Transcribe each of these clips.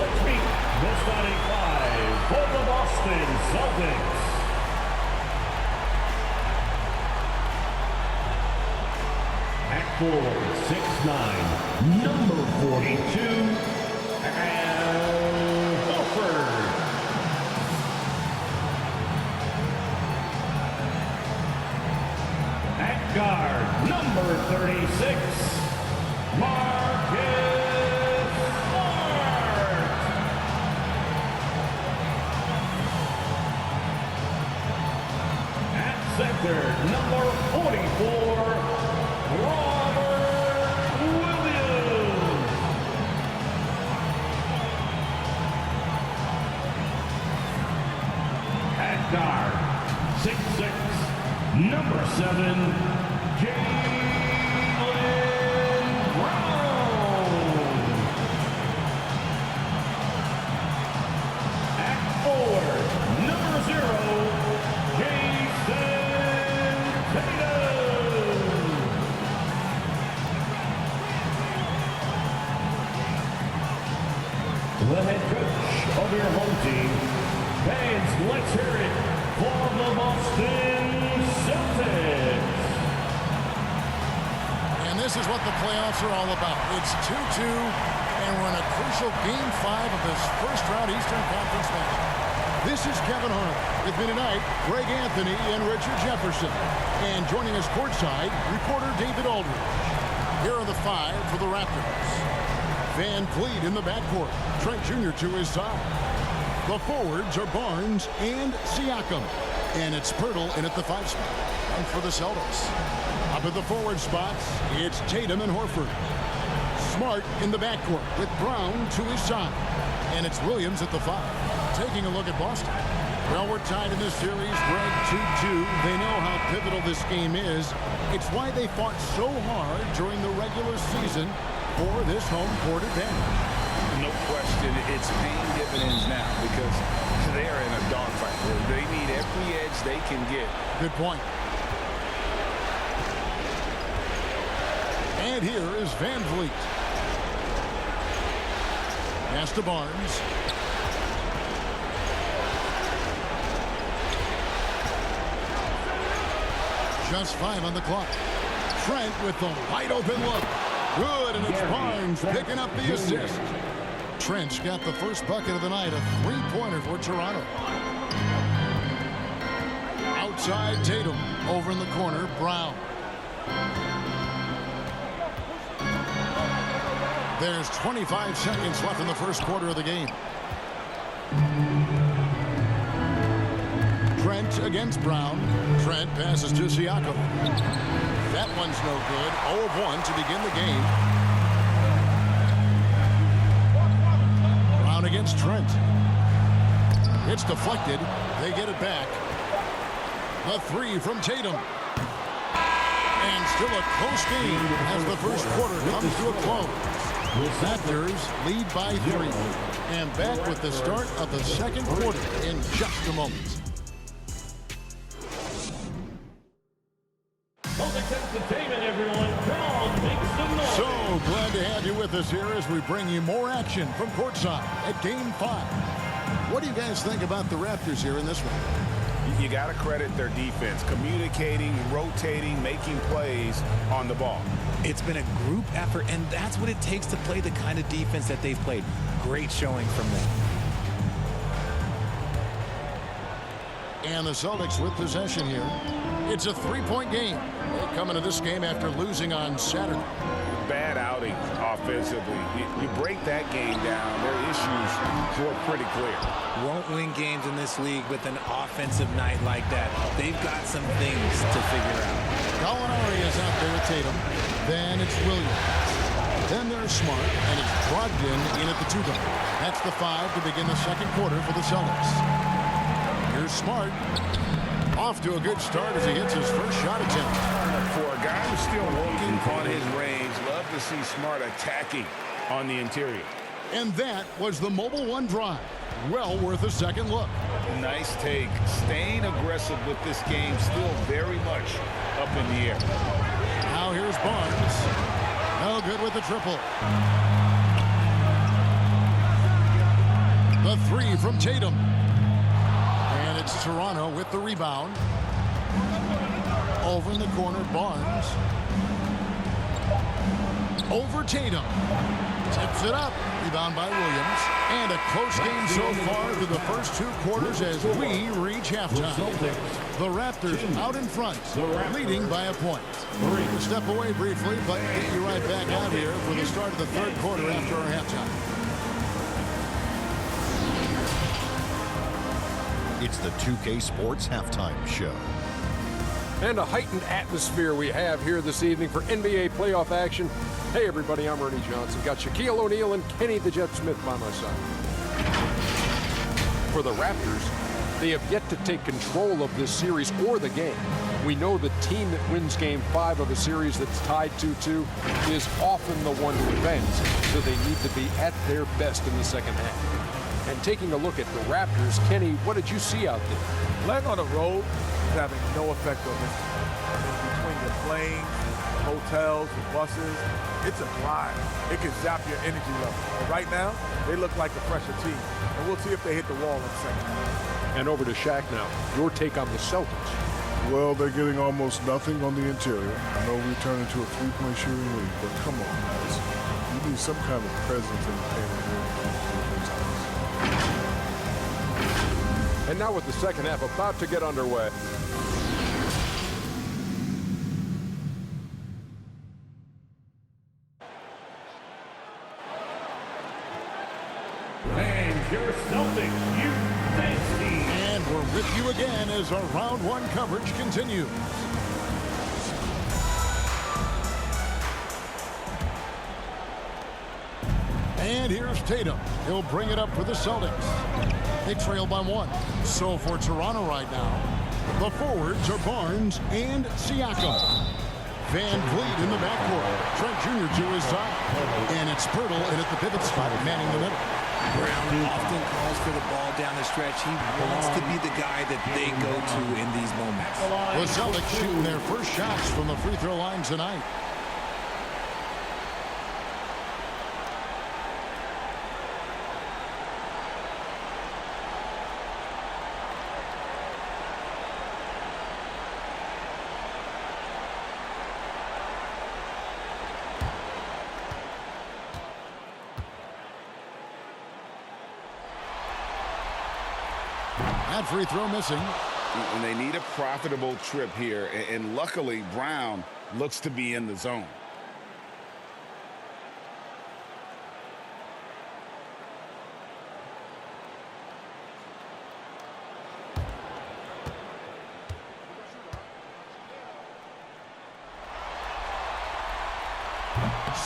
The starting five for the Boston Celtics. At 4'6'9", number 42, and Horford. At guard, number 36, Marcus Smart. At center, number 44, Robert Williams. At guard, 6'6", number 7, Jaylen Brown. At forward, number 0, Jason Tatum. The head coach of your home team. Fans, let's hear it for the Boston Celtics. And this is what the playoffs are all about. It's 2-2, and we're in a crucial Game 5 of this first-round Eastern Conference match. This is Kevin Harlan. With me tonight, Greg Anthony and Richard Jefferson. And joining us courtside, reporter David Aldridge. Here are the five for the Raptors. Van Vliet in the backcourt. Trent Jr. to his side. The forwards are Barnes and Siakam. And it's Pirtle in at the 5 spot. And for the Celtics, up at the forward spots, it's Tatum and Horford. Smart in the backcourt with Brown to his side. And it's Williams at the 5. Taking a look at Boston. Well, we're tied in this series, Greg, 2-2. They know how pivotal this game is. It's why they fought so hard during the regular season for this home court advantage. No question, it's paying dividends now because they're in a dogfight. They need every edge they can get. Good point. And here is Van Vliet. Pass to Barnes. Just 5 on the clock. Trent with the wide open look. Good, and it's Barnes picking up the assist. Trent's got the first bucket of the night, a 3-pointer for Toronto. Outside Tatum, over in the corner, Brown. There's 25 seconds left in the first quarter of the game. Trent against Brown. Trent passes to Siakam. That one's no good. 0 of 1 to begin the game. Brown against Trent. It's deflected. They get it back. The 3 from Tatum. And still a close game as the first quarter comes to a close. Raptors lead by 3. And back with the start of the second quarter in just a moment. Entertainment, everyone. Come on, make some noise. So glad to have you with us here as we bring you more action from courtside at Game 5. What do you guys think about the Raptors here in this one? You got to credit their defense, communicating, rotating, making plays on the ball. It's been a group effort, and that's what it takes to play the kind of defense that they've played. Great showing from them. And the Celtics with possession here. It's a 3-point game. They come into this game after losing on Saturday. Bad outing offensively. You break that game down, their issues were pretty clear. Won't win games in this league with an offensive night like that. They've got some things to figure out. Gallinari is out there with Tatum. Then it's Williams. Then there's Smart, and it's Brogdon in at the 2 guard. That's the 5 to begin the second quarter for the Celtics. Here's Smart. Off to a good start as he hits his first shot attempt. For a guy who's still working on his range, love to see Smart attacking on the interior. And that was the Mobile One drive. Well worth a second look. Nice take. Staying aggressive with this game, still very much up in the air. Now here's Barnes. No good with the triple. three from Tatum. And it's Toronto with the rebound. Over in the corner, Barnes. Over Tatum. Tips it up. Rebound by Williams. And a close game so far through the first two quarters as we reach halftime. The Raptors out in front, leading by a point. We'll step away briefly, but get you right back out here for the start of the third quarter after our halftime. It's the 2K Sports Halftime Show. And a heightened atmosphere we have here this evening for NBA playoff action. Hey everybody, I'm Ernie Johnson. Got Shaquille O'Neal and Kenny the Jet Smith by my side. For the Raptors, they have yet to take control of this series or the game. We know the team that wins Game 5 of a series that's tied 2-2 is often the one who wins, so they need to be at their best in the second half. And taking a look at the Raptors, Kenny, what did you see out there? Playing on the road is having no effect on this team. I mean, between the planes, the hotels, the buses, it's a grind. It can zap your energy level. But right now, they look like a fresher team. And we'll see if they hit the wall in the second half. And over to Shaq now. Your take on the Celtics. Well, they're getting almost nothing on the interior. I know we turn into a three-point shooting league, but come on, guys. You need some kind of presence in the paint here. And now with the second half about to get underway. And your Celtics, you fancy. And we're with you again as our round one coverage continues. And here's Tatum. He'll bring it up for the Celtics. They trail by one. So for Toronto right now, the forwards are Barnes and Siakam. Van Vliet in the backcourt. Trent Jr. to his side. And it's Pirtle in at the pivot spot, manning the middle. Brown often calls for the ball down the stretch. He wants to be the guy that they go to in these moments. The Celtics shooting their first shots from the free throw line tonight. That free throw missing. And they need a profitable trip here. And luckily, Brown looks to be in the zone.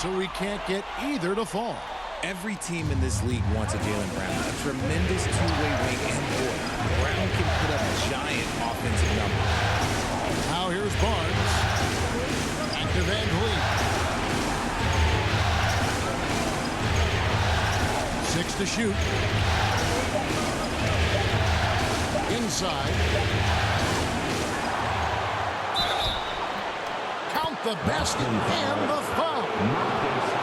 So we can't get either to fall. Every team in this league wants a Jaylen Brown. A tremendous two-way wing and boy. Brown can put up giant offensive numbers. Now here's Barnes. Back to Van Vliet. 6 to shoot. Inside. Count the basket and the foul.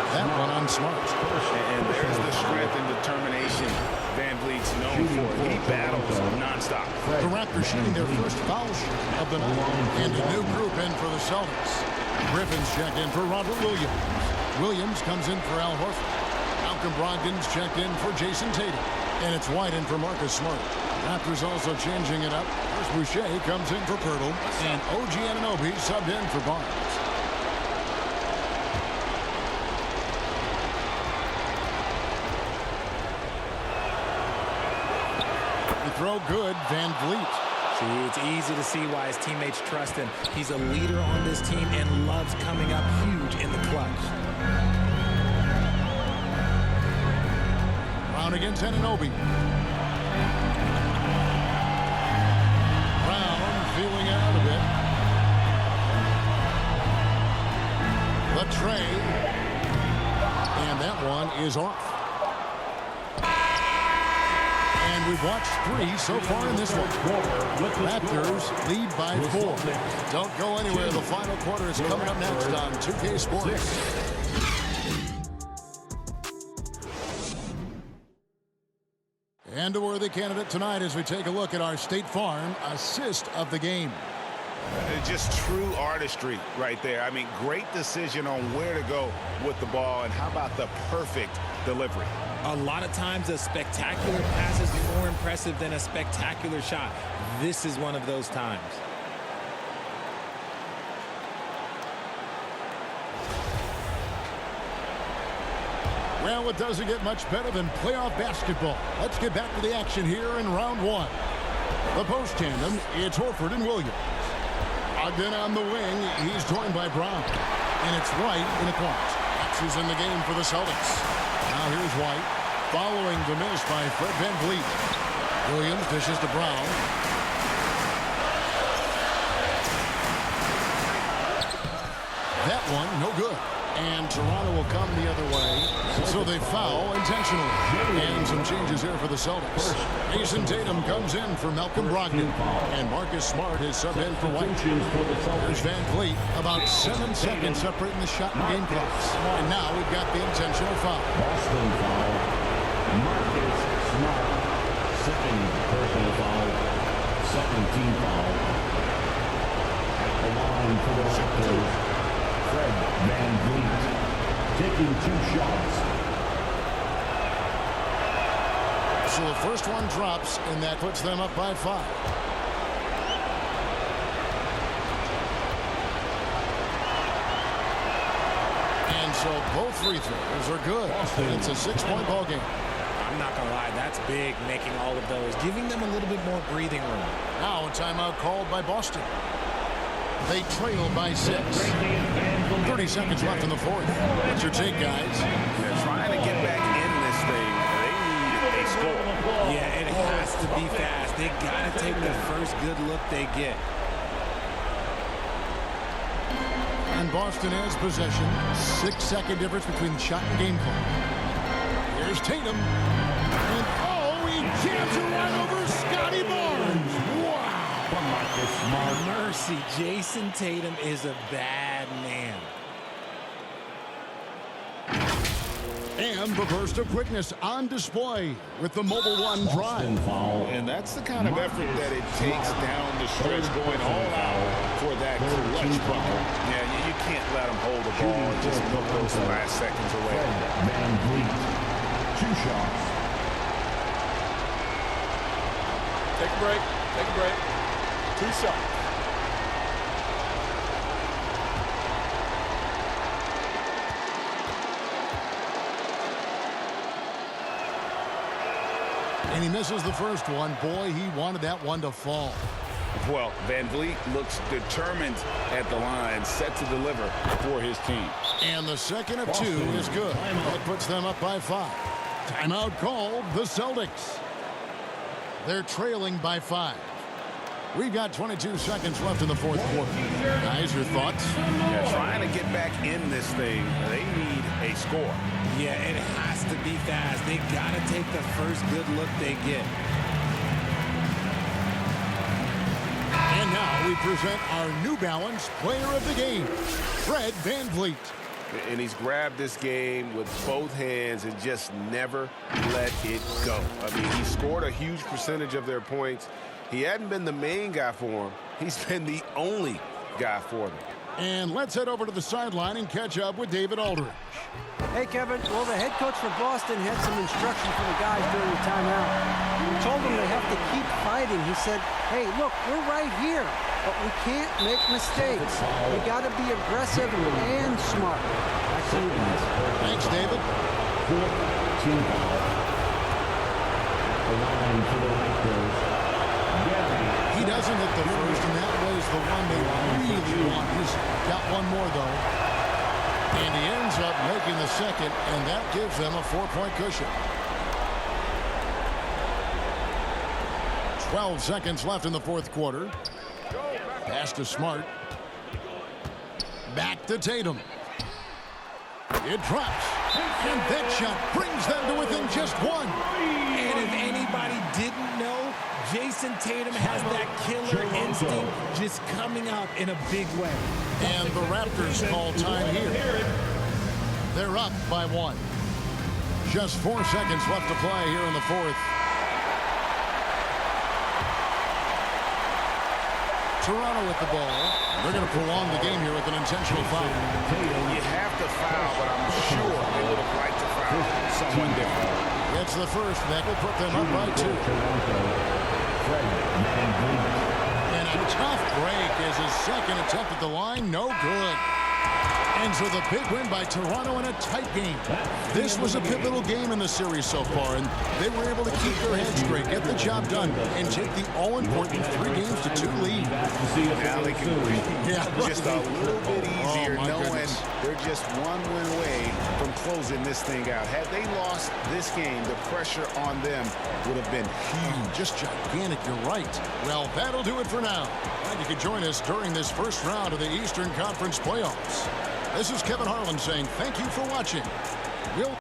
That one on Smart. And there's the strength and determination Van Vliet's known for. He battles nonstop. The Raptors shooting their first foul shot of the night. And a new group in for the Celtics. Griffin's checked in for Robert Williams. Williams comes in for Al Horford. Malcolm Brogdon's checked in for Jason Tatum. And it's White in for Marcus Smart. Raptors also changing it up. First Boucher comes in for Pirtle. And OG Anunoby subbed in for Barnes. Throw good, Van Vliet. See, it's easy to see why his teammates trust him. He's a leader on this team and loves coming up huge in the clutch. Brown against Anunoby. Brown feeling it out a bit. The tray. And that one is off. And we've watched 3 so far in this one. Raptors lead by 4. Don't go anywhere. The final quarter is coming up next on 2K Sports. And a worthy candidate tonight as we take a look at our State Farm assist of the game. Just true artistry right there. I mean, great decision on where to go with the ball, and how about the perfect delivery? A lot of times a spectacular pass is more impressive than a spectacular shot. This is one of those times. Well, it doesn't get much better than playoff basketball. Let's get back to the action here in round one. The post tandem, it's Horford and Williams. Ogden on the wing, he's joined by Brown. And it's White in the corner. X is in the game for the Celtics. Now here's White, following the miss by Fred VanVleet. Williams dishes to Brown. That one, no good. And Toronto will come the other way, so they foul intentionally. And some changes here for the Celtics. Jason Tatum comes in for Malcolm Brogdon, and Marcus Smart is subbed in for White. There's VanVleet, about 7 seconds separating the shot and game clocks. And now we've got the intentional foul. Boston foul. Marcus Smart. Second personal foul. Second team foul. At the line for the Raptors, Fred VanVleet taking 2 shots. So the first one drops, and that puts them up by 5. And so both free throws are good. It's a 6-point ball game. I'm not going to lie, that's big, making all of those, giving them a little bit more breathing room. Now a timeout called by Boston. They trail by 6. 30 seconds left in the fourth. What's your take, guys? They're trying to get back in this thing. They need a score. Yeah, it has to be fast. They got to take the first good look they get. And Boston has possession. 6-second difference between the shot and game clock. Here's Tatum. And he jams it right over Scotty Barnes. Wow. Mercy, Jason Tatum is a bad man. And the burst of quickness on display with the Mobile One drive. And that's the kind of effort that it takes down the stretch, going all out for that clutch bucket. Yeah, you can't let them hold the ball and just put those last seconds away. VanVleet. 2 shots. Take a break. Take a break. 2 shots. And he misses the first one. Boy, he wanted that one to fall. Well, VanVleet looks determined at the line, set to deliver for his team. And the second of 2 is good. That puts them up by 5. Timeout called the Celtics. They're trailing by 5. We've got 22 seconds left in the fourth quarter. Guys, your thoughts? Yeah, trying to get back in this thing. They need a score. Yeah, it has to be fast. They got to take the first good look they get. And now we present our New Balance player of the game, Fred VanVleet. And he's grabbed this game with both hands and just never let it go. I mean, he scored a huge percentage of their points. He hadn't been the main guy for him. He's been the only guy for them. And let's head over to the sideline and catch up with David Aldridge. Hey, Kevin. Well, the head coach for Boston had some instruction for the guys during the timeout. He told them they have to keep fighting. He said, hey, look, we're right here, but we can't make mistakes. We got to be aggressive and smart. Back to you guys. Thanks, David. Team foul. The line for the Raptors. He doesn't hit the first, and that was the one they really want. He's got one more, though. And he ends up making the second, and that gives them a 4-point cushion. 12 seconds left in the fourth quarter. Pass to Smart. Back to Tatum. It drops. And that shot brings them to within just 1. And if anybody didn't know, Jason Tatum has that killer instinct just coming out in a big way. And the Raptors call time here. They're up by 1. Just 4 seconds left to play here in the fourth. Toronto with the ball. They're going to prolong the game here with an intentional foul. You have to foul, but I'm sure they would have liked to foul someone different. Gets the first. That will put them up by 2. And a tough break is his second attempt at the line. No good. Ends with a big win by Toronto in a tight game. This was a pivotal game in the series so far, and they were able to keep their heads straight, get the job done, and take the all-important 3-2 lead. Now they can breathe. Yeah, just a little bit easier knowing goodness. they're just one win away from closing this thing out. Had they lost this game, the pressure on them would have been huge. Just gigantic, you're right. Well, that'll do it for now. And you can join us during this first round of the Eastern Conference playoffs. This is Kevin Harlan saying thank you for watching. We'll